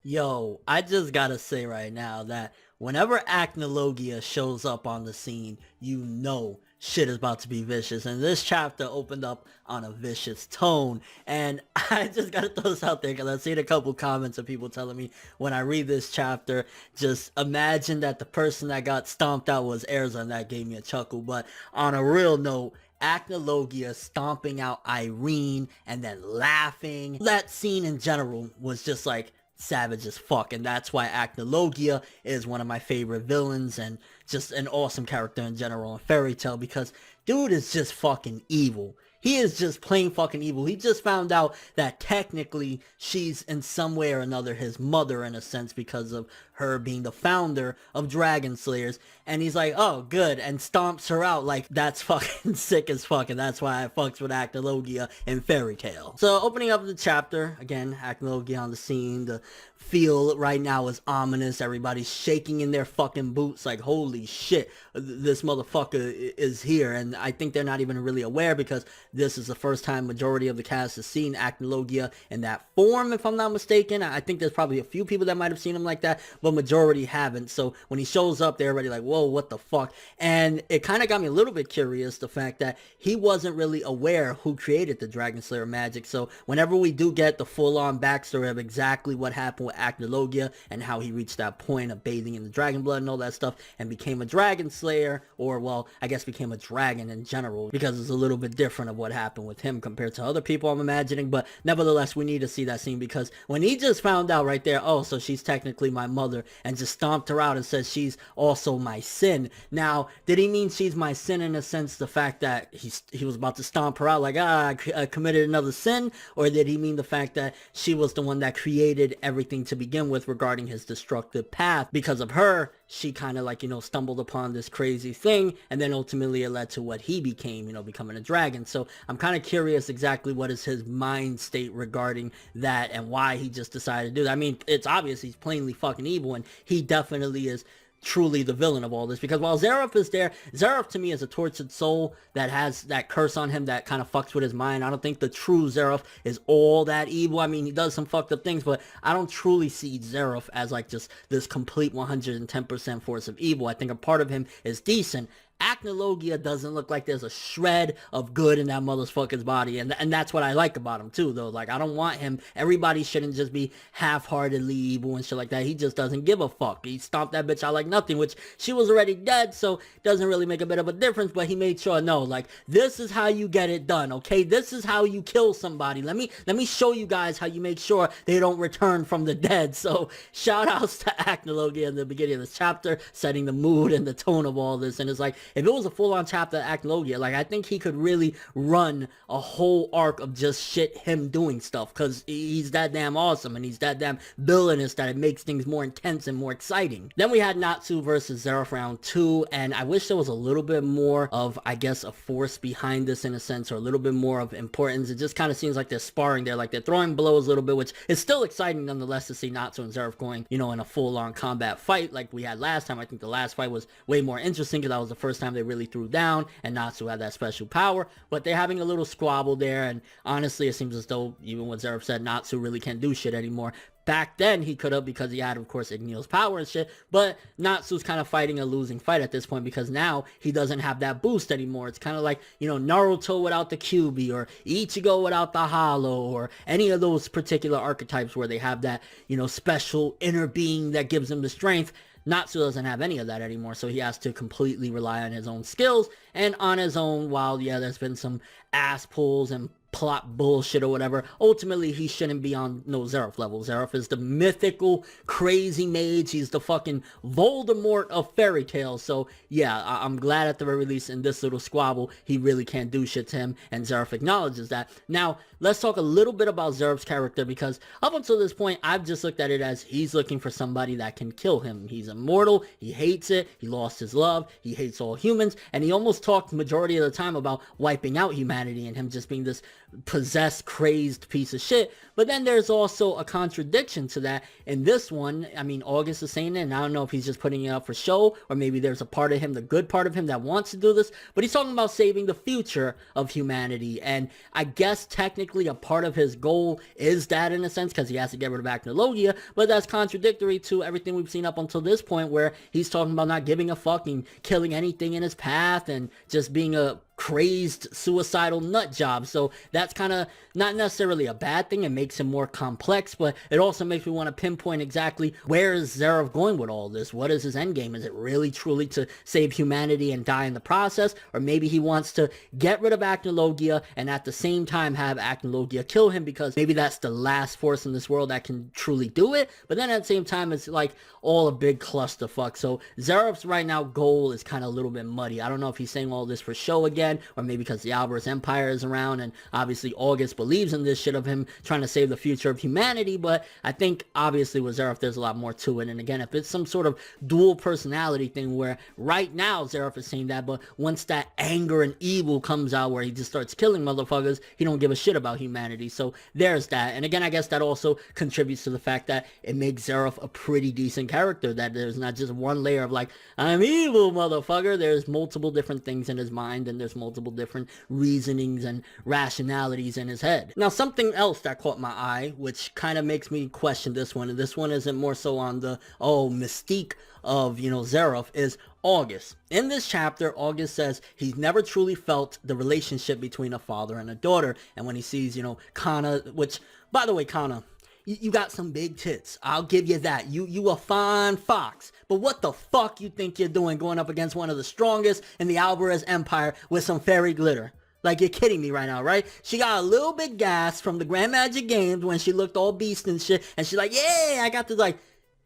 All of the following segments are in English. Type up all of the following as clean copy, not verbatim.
Yo, I just gotta say right now that whenever Acnologia shows up on the scene, you know shit is about to be vicious. And this chapter opened up on a vicious tone. And I just gotta throw this out there because I've seen a couple comments of people telling me when I read this chapter, just imagine that the person that got stomped out was Erza, and that gave me a chuckle. But on a real note, Acnologia stomping out Irene and then laughing. That scene in general was just like savage as fuck, and that's why Acnologia is one of my favorite villains and just an awesome character in general in Fairy Tail, because dude is just fucking evil. He is just plain fucking evil. He just found out that technically she's in some way or another his mother in a sense because of her being the founder of Dragon Slayers. And he's like, oh, good, and stomps her out. Like, that's fucking sick as fuck, and that's why I fucks with Acnologia in Fairy Tail. So, opening up the chapter, again, Acnologia on the scene. The feel right now is ominous. Everybody's shaking in their fucking boots like, holy shit, this motherfucker is here. And I think they're not even really aware because this is the first time majority of the cast has seen Acnologia in that form, if I'm not mistaken. I think there's probably a few people that might have seen him like that, but majority haven't. So when he shows up, they're already like, whoa, what the fuck? And it kind of got me a little bit curious, the fact that he wasn't really aware who created the Dragon Slayer magic. So whenever we do get the full-on backstory of exactly what happened with Acnologia and how he reached that point of bathing in the dragon blood and all that stuff and became a Dragon Slayer, or, well, I guess became a dragon in general, because it's a little bit different of what happened with him compared to other people, I'm imagining. But nevertheless, we need to see that scene, because when he just found out right there, oh, so she's technically my mother, and just stomped her out and says she's also my sin. Now, did he mean she's my sin in a sense, the fact that he was about to stomp her out like, I committed another sin? Or did he mean the fact that she was the one that created everything to begin with regarding his destructive path? Because of her, she kind of like, stumbled upon this crazy thing, and then ultimately it led to what he became, becoming a dragon. So I'm kind of curious exactly what is his mind state regarding that and why he just decided to do that. I mean, it's obvious he's plainly fucking evil, and he definitely is truly the villain of all this, because while Zeref is there, Zeref to me is a tortured soul that has that curse on him that kind of fucks with his mind. I don't think the true Zeref is all that evil. I mean, he does some fucked up things, but I don't truly see Zeref as like just this complete 110% force of evil. I think a part of him is decent. Acnologia doesn't look like there's a shred of good in that motherfucker's body, and that's what I like about him too, though. Like, I don't want him, everybody shouldn't just be half-heartedly evil and shit like that. He just doesn't give a fuck. He stomped that bitch out like nothing, which she was already dead, so doesn't really make a bit of a difference. But he made sure, no, like, this is how you get it done, okay? This is how you kill somebody. Let me show you guys how you make sure they don't return from the dead. So shout outs to Acnologia in the beginning of this chapter, setting the mood and the tone of all this. And it's like, if it was a full-on chapter of Acnologia, like, I think he could really run a whole arc of just shit him doing stuff, because he's that damn awesome, and he's that damn villainous that it makes things more intense and more exciting. Then we had Natsu versus Zeref round 2, and I wish there was a little bit more of, I guess, a force behind this in a sense, or a little bit more of importance. It just kind of seems like they're sparring there, like they're throwing blows a little bit, which is still exciting nonetheless to see Natsu and Zeref going, in a full-on combat fight like we had last time. I think the last fight was way more interesting because that was the first time they really threw down, and Natsu had that special power. But they're having a little squabble there, and honestly, it seems as though, even what Zeref said, Natsu really can't do shit anymore. Back then, he could have, because he had, of course, Igneal's power and shit, but Natsu's kind of fighting a losing fight at this point, because now he doesn't have that boost anymore. It's kind of like, Naruto without the Kyuubi, or Ichigo without the Hollow, or any of those particular archetypes where they have that, special inner being that gives them the strength. Natsu doesn't have any of that anymore, so he has to completely rely on his own skills and on his own. While, yeah, there's been some ass pulls and plot bullshit or whatever, ultimately he shouldn't be on no Zeref level. Zeref is the mythical crazy mage. He's the fucking Voldemort of Fairy Tail. So yeah, I'm glad at the very least in this little squabble he really can't do shit to him, and Zeref acknowledges that. Now let's talk a little bit about Zeref's character, because up until this point I've just looked at it as he's looking for somebody that can kill him. He's immortal, he hates it, he lost his love, he hates all humans, and he almost talked majority of the time about wiping out humanity and him just being this possessed, crazed piece of shit. But then there's also a contradiction to that. In this one, I mean, August is saying it, and I don't know if he's just putting it up for show, or maybe there's a part of him, the good part of him, that wants to do this, but he's talking about saving the future of humanity. And I guess technically a part of his goal is that, in a sense, because he has to get rid of Acnologia, but that's contradictory to everything we've seen up until this point, where he's talking about not giving a fuck and killing anything in his path and just being a crazed suicidal nut job. So that's kind of not necessarily a bad thing. It makes him more complex, but it also makes me want to pinpoint exactly where is Zeref going with all this. What is his end game? Is it really truly to save humanity and die in the process? Or maybe he wants to get rid of Acnologia and at the same time have Acnologia kill him, because maybe that's the last force in this world that can truly do it. But then at the same time, it's like all a big clusterfuck. So Zeref's right now goal is kind of a little bit muddy. I don't know if he's saying all this for show again, or maybe because the Alvarez Empire is around, and obviously August believes in this shit of him trying to save the future of humanity. But I think obviously with Zeref there's a lot more to it. And again, if it's some sort of dual personality thing where right now Zeref is saying that, but once that anger and evil comes out where he just starts killing motherfuckers, he don't give a shit about humanity. So there's that. And again, I guess that also contributes to the fact that it makes Zeref a pretty decent character, that there's not just one layer of like, I'm evil, motherfucker. There's multiple different things in his mind, and there's multiple different reasonings and rationalities in his head. Now, something else that caught my eye, which kind of makes me question this one, and this one isn't more so on the, mystique of, Zeref, is August. In this chapter, August says he's never truly felt the relationship between a father and a daughter. And when he sees, Kana, which, by the way, Kana, you got some big tits. I'll give you that. You a fine fox. But what the fuck you think you're doing going up against one of the strongest in the Alvarez Empire with some fairy glitter? Like, you're kidding me right now, right? She got a little bit gas from the Grand Magic Games when she looked all beast and shit. And she's like, yeah, I got this, like...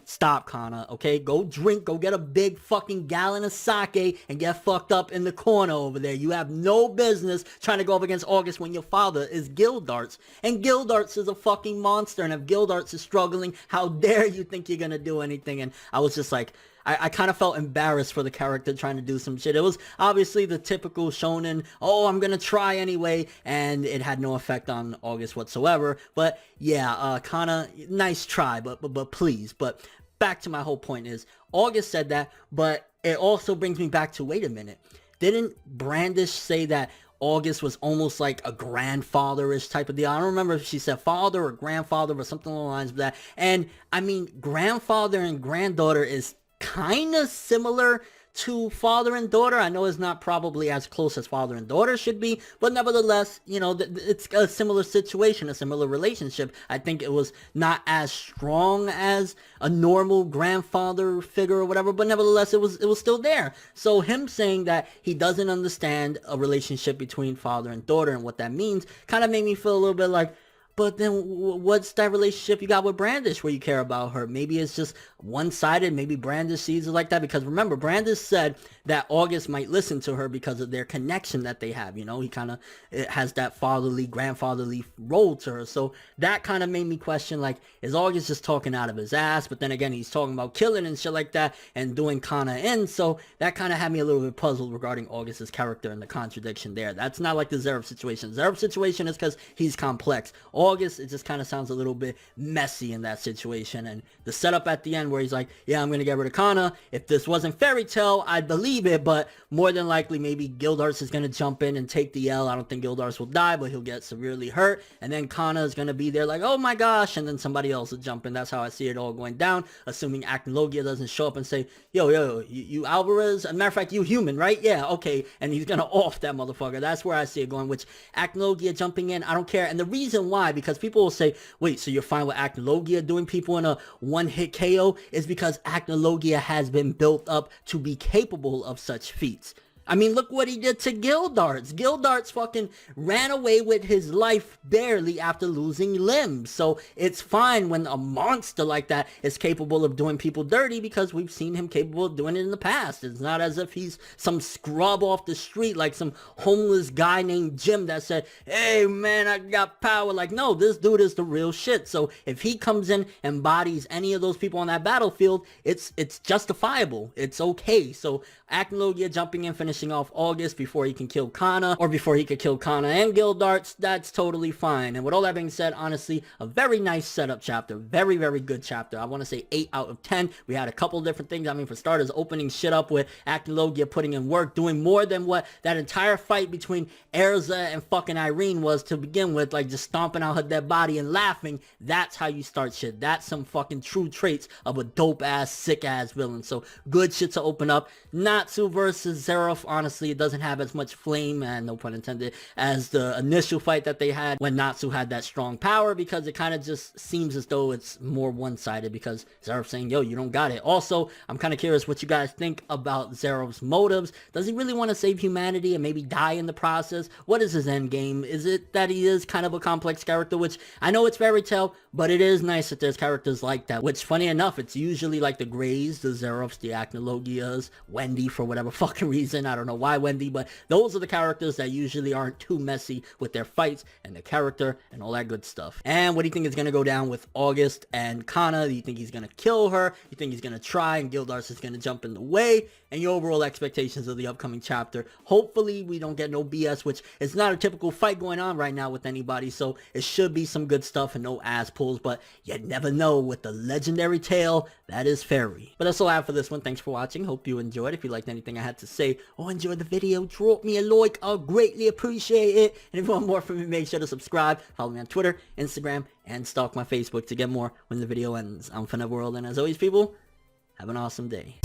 Stop, Kana, okay? Go drink, go get a big fucking gallon of sake and get fucked up in the corner over there. You have no business trying to go up against August when your father is Gildarts. And Gildarts is a fucking monster, and if Gildarts is struggling, how dare you think you're gonna do anything? And I was just like... I kind of felt embarrassed for the character trying to do some shit. It was obviously the typical shonen, oh, I'm gonna try anyway, and it had no effect on August whatsoever. But yeah, kinda nice try, but please. But back to my whole point is, August said that, but it also brings me back to, wait a minute, didn't Brandish say that August was almost like a grandfather-ish type of deal? I don't remember if she said father or grandfather or something along the lines of that. And I mean, grandfather and granddaughter is kind of similar to father and daughter. I know it's not probably as close as father and daughter should be, but nevertheless, it's a similar situation, a similar relationship. I think it was not as strong as a normal grandfather figure or whatever, but nevertheless, it was still there. So him saying that he doesn't understand a relationship between father and daughter and what that means kind of made me feel a little bit like, but then what's that relationship you got with Brandish where you care about her? Maybe it's just one-sided. Maybe Brandish sees it like that. Because remember, Brandish said that August might listen to her because of their connection that they have. He kind of has that fatherly, grandfatherly role to her. So that kind of made me question, like, is August just talking out of his ass? But then again, he's talking about killing and shit like that and doing Kana in. So that kind of had me a little bit puzzled regarding August's character and the contradiction there. That's not like the Zeref situation. Zeref situation is because he's complex. August, it just kind of sounds a little bit messy in that situation. And the setup at the end where he's like, yeah, I'm going to get rid of Kana. If this wasn't fairy tale, I'd believe it, but more than likely maybe Gildarts is going to jump in and take the L. I don't think Gildarts will die, but he'll get severely hurt. And then Kana is going to be there like, oh my gosh, and then somebody else will jump in. That's how I see it all going down, assuming Acnologia doesn't show up and say, yo, you Alvarez? As a matter of fact, you human, right? Yeah, okay. And he's going to off that motherfucker. That's where I see it going, which Acnologia jumping in, I don't care. And the reason why, because people will say, wait, so you're fine with Acnologia doing people in a one-hit KO, is because Acnologia has been built up to be capable of such feats. I mean, look what he did to Gildarts. Gildarts fucking ran away with his life barely after losing limbs. So it's fine when a monster like that is capable of doing people dirty, because we've seen him capable of doing it in the past. It's not as if he's some scrub off the street, like some homeless guy named Jim that said, hey man, I got power. Like, no, this dude is the real shit. So if he comes in and bodies any of those people on that battlefield, it's justifiable. It's okay. So Acnologia jumping in, finishing finishing off August before he can kill Kana, or before he could kill Kana and Gildarts, that's totally fine. And with all that being said, honestly, a very nice setup chapter. Very, very good chapter. I want to say 8 out of 10. We had a couple different things. I mean, for starters, opening shit up with Acnologia putting in work, doing more than what that entire fight between Erza and fucking Irene was to begin with, like just stomping out her dead body and laughing. That's how you start shit. That's some fucking true traits of a dope-ass, sick-ass villain. So good shit to open up. Natsu versus Zeref, honestly, it doesn't have as much flame, and no pun intended, as the initial fight that they had when Natsu had that strong power, because it kind of just seems as though it's more one-sided because Zeref saying, yo, you don't got it. Also, I'm kind of curious what you guys think about Zeref's motives. Does he really want to save humanity and maybe die in the process? What is his end game? Is it that he is kind of a complex character, which I know it's fairy tale, but it is nice that there's characters like that, which funny enough, it's usually like the Greys, the Zerefs, the Acnologias, Wendy for whatever fucking reason. I don't know why Wendy, but those are the characters that usually aren't too messy with their fights and their character and all that good stuff. And what do you think is going to go down with August and Kana? Do you think he's going to kill her? You think he's going to try and Gildarts is going to jump in the way? And your overall expectations of the upcoming chapter. Hopefully we don't get no BS, which is not a typical fight going on right now with anybody, so it should be some good stuff and no ass pulls, but you never know with the legendary tale that is fairy. But that's all I have for this one. Thanks for watching. Hope you enjoyed. If you liked anything I had to say or enjoyed the video, drop me a like. I'll greatly appreciate it. And if you want more from me, make sure to subscribe, follow me on Twitter, Instagram, and stalk my Facebook to get more when the video ends. I'm ForneverWorld, and as always, people, have an awesome day.